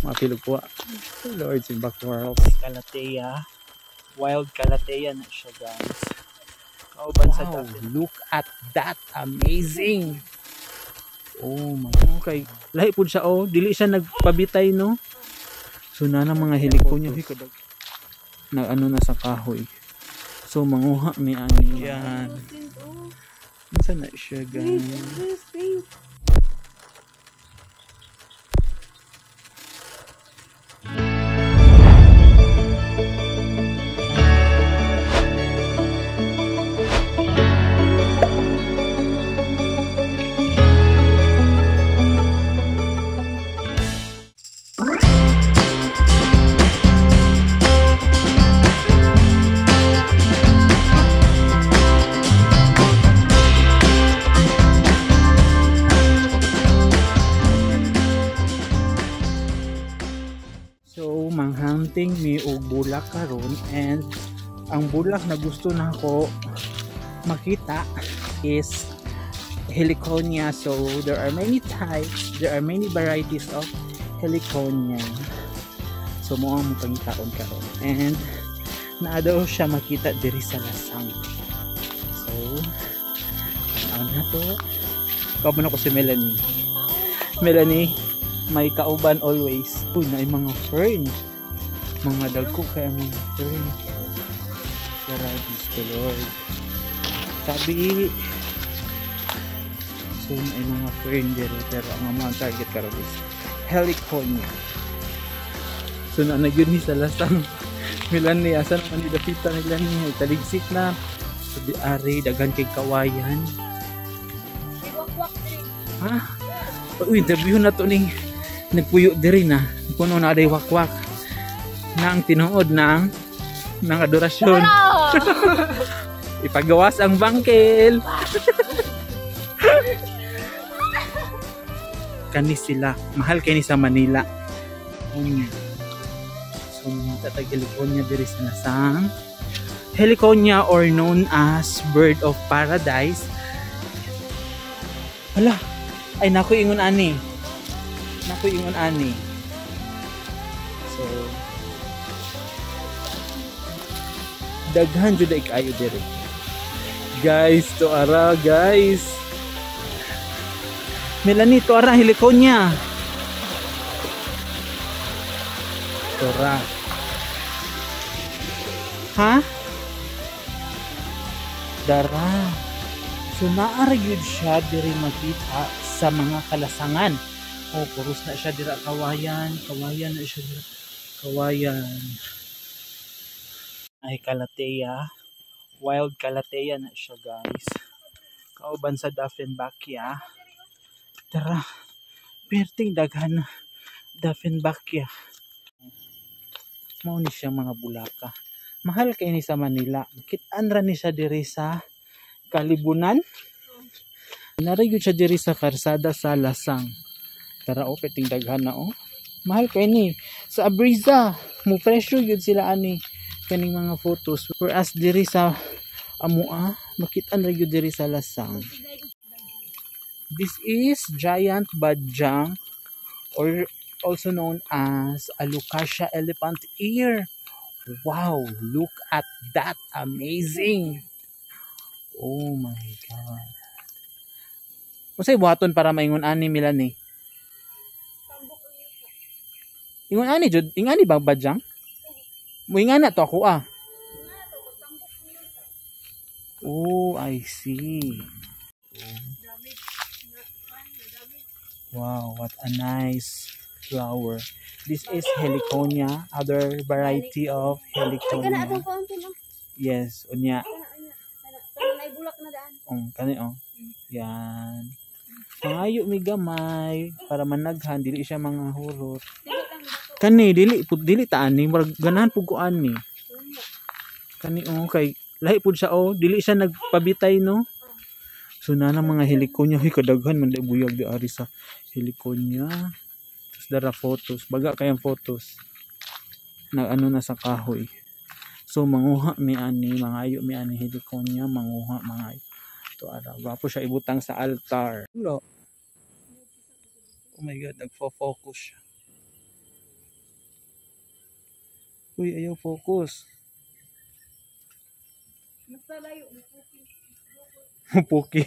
Mapilog po. Lord, in Backworld. Calathea. Wild Calathea na siya, guys. Kauban sa dati. Look at that. Amazing. Oh my. Okay. Lahi po siya, oh. Dili siya nagpabitay, no? So, na mga heliko niya. Na ano na sa kahoy. So, manguha may ani. Yan. Saan na siya, guys? So, manghunting mi og bulak karon, and ang bulak na gusto na ako makita is heliconia. So, there are many types, there are many varieties of heliconia. So, mo ang pangitaon karon, and naa daw siya makita diri sa Lasang. So, ano na to? Kauban ako si Melanie. Melanie, may kauban always. Uy, na mga fern. Mga dagko kaya mga fern. Gracias to Lord. Sabi. So, may mga fern dito. Pero ang mga target karon is heliconia. So, na-yun ni sa Lasang. Milan ni asan man di dapita nila ni taligsik na. So, di ari dagan kay kawayan. Ha? Uy, interview na to ning nagpuyo diri na kuno na day wakwak na ang tinuod ng adorasyon. Ipagawas ang bangkel. Kani sila mahal kay ni sa Manila. So tatag heliconia diri sa Lasang. Heliconia, or known as bird of paradise. Hala, ay naku ingon ani. So daghan jud ay kayo dire. Guys, to ara guys. Melanie, to ara heliconia. Tora. Ha? Dara. So naara gyud siya diri makita sa mga kalasangan. Oh, puros na siya dira kawayan na siya dira kawayan. Ay Calathea, wild Calathea na siya, guys. Kauban sa Dieffenbachia. Tara, perting daghan Dieffenbachia. Mao ni siya mga bulaka. Mahal kay ni sa Manila. Kit-an ra ni siya diri sa Kalibunan. Narigod siya diri sa karsada sa Lasang. Tara, okay, ting daghan na, oh. Mahal kay ni sa Abriza. Mo presyo yun sila ani kaning mga photos. Whereas diri sa Amua, makita na yun diri sa Lasang. This is giant badjang, or also known as Alocasia elephant ear. Wow, look at that. Amazing. Oh my God. Usay buhaton para maingon ani Melanie. Ingon ani jud, ingani ba badjang? Muingan na to ako ah. Oh, I see. Wow, what a nice flower. This is heliconia, other variety of heliconia. Yes, unya. Kani oh. Yan. Mangayo mi gamay para managhan, dili siya mga hurot. Kani dili ta ani, murag ganahan pud ko ani. Kani oh, kay lahi pud siya oh, dili siya nagpabitay no. So na mga heliconia, huy kadaghan man buyag di ari sa heliconia. Tapos dara photos, baga kayang photos. Na ano na sa kahoy. So manguha mi ani, mangayo mi ani heliconia, manguha mangayo. To ara, wapo siya ibutang sa altar. Oh my God, nagfo-focus siya. Uy, ayaw focus. Basta layo, bupuki. Mupuki.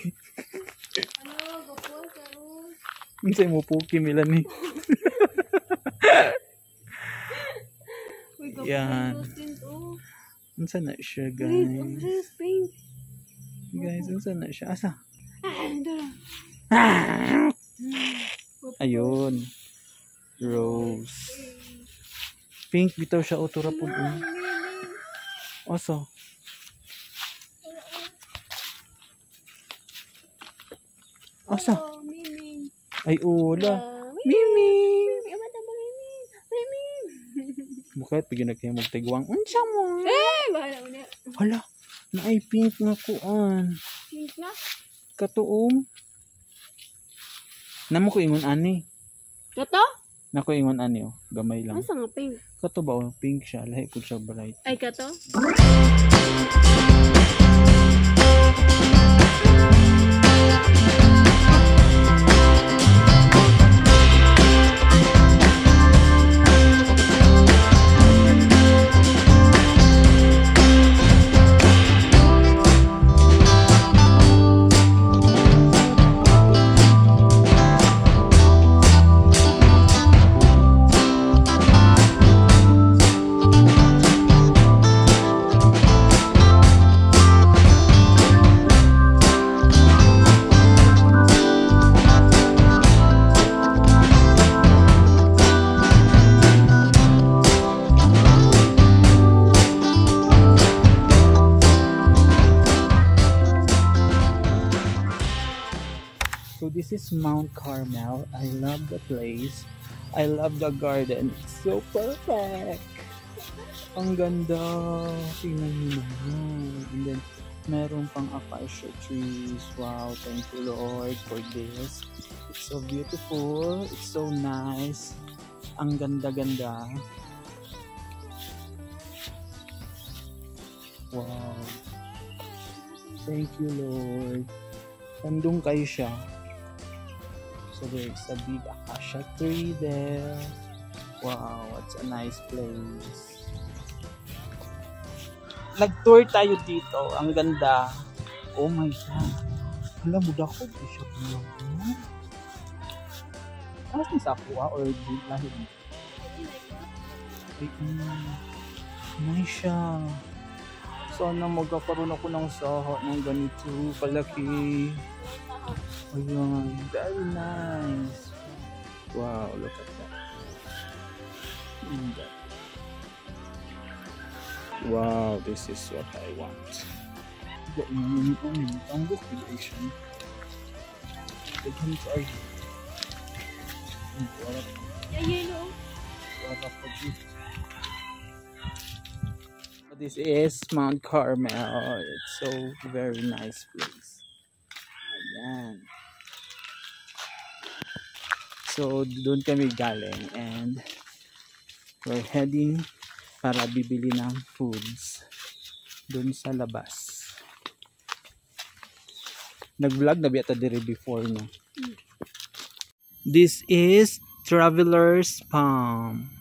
Ano, gapon, karus. Ano sa'yo mupuki, Melanie? Uy, gapon, Yan. karus din to. Ano na siya, Pink, ang guys? dress, pink. Guys, ano na siya? Asa? Ito lang. Ayun. Rose. Pink, bitaw siya. Otura po. Oso. Asa? Oh, Miming. Ay, ula. Miming. Mimi! Miming. Miming. Bukit, bigyan na kayo magtigwang. Unsa mo? Eh, bahala mo na. Hala, na ay pink nga kuan. Pink na. Katuom. Namo ko ingon ani. Kato? Nako ingon ani oh, gamay lang. Asa nga pink? Kato ba oh, pink siya, lahi pud siya bright. Ay, kato? So this is Mount Carmel. I love the place. I love the garden. It's so perfect. Ang ganda. Tingnan niyo naman. And then, meron pang acacia trees. Wow, thank you Lord for this. It's so beautiful. It's so nice. Ang ganda-ganda. Wow. Thank you Lord. Tandong kayo siya. So there's a big acacia tree there. Wow, it's a nice place. Nag-tour tayo dito. Ang ganda. Oh my God. Alam mo, dako di siya puno. Ano sa kuha or di lahi mo? Nice siya. Sana magkakaroon ako ng saha ng ganito kalaki. Ayan, very nice. Wow, look at that. Wow, this is what I want. Ang population. Yellow. This is Mount Carmel. It's so very nice place. Ayan. So doon kami galing and we're heading para bibili ng foods doon sa labas. Nag-vlog na biyata dire before no. This is Traveler's Palm.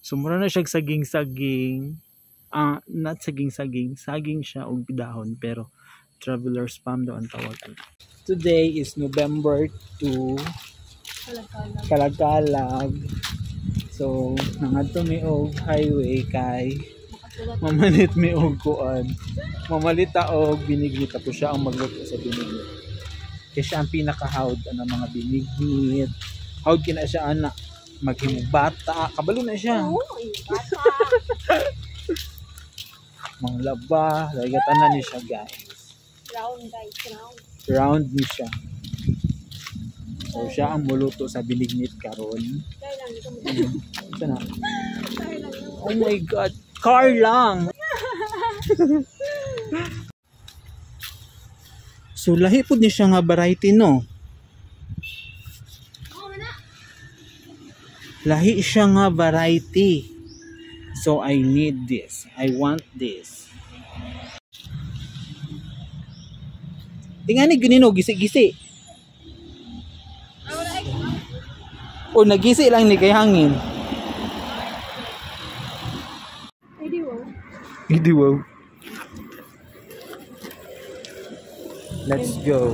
So mura na siya saging-saging. Not saging-saging. Saging siya og dahon pero Traveler's Palm daw ang tawagan. Today is November 2. Kalagkalag. So, nangadto mi og highway kay mamalit mi og kuan. Mamalita og binignit po siya ang magluto sa binignit. Kaya siya ang pinaka-hawd ang mga binignit. Hawd kina siya ana maghimog bata. Kabalo na siya. Oo, bata. Mga laba, lagatan ni siya guys. Round, guys, round. Round ni siya. So siya ang muluto sa binignit karon. Kaya lang, ito mo. Sana. Kaya lang yun. Oh my God, car lang. So lahi pud ni siya nga variety no. Lahi siya nga variety. So I need this. I want this. Tingani ganino gisi-gisi. O nagisi lang ni kay hangin. Hindi mo. Hindi wow. Let's go.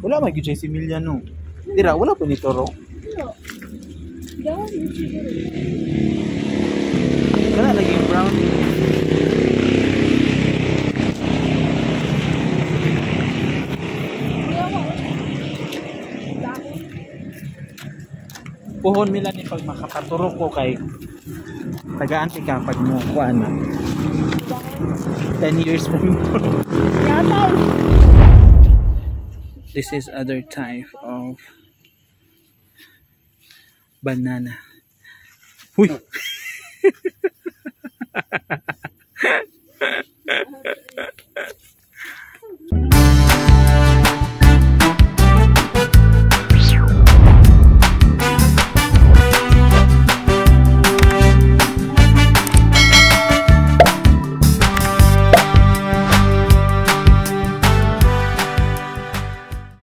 Wala may gyud si Emiliano. Dira wala pa ni Toro. Ano? Dawan mo siguro. Kana lagi brown. Puhon nila ni pag makapaturo ko kay tagaan ka pag mo kuan na 10 years from now. Yataw! This is other type of banana. Huy.